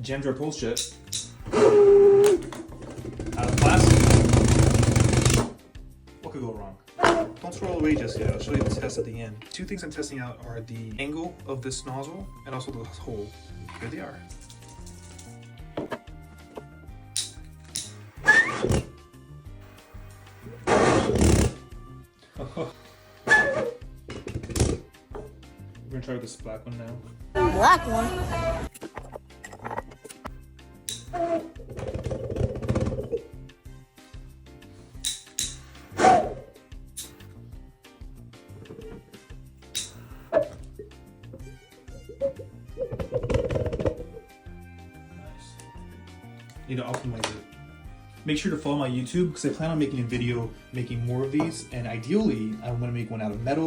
Gemdra pull shit. Out of plastic. What could go wrong? Don't scroll away just yet. I'll show you the test at the end. Two things I'm testing out are the angle of this nozzle and also the hole. Here they are. We're gonna try this black one now. Black one? Need to optimize it. Make sure to follow my YouTube because I plan on making a video making more of these, and ideally I want to make one out of metal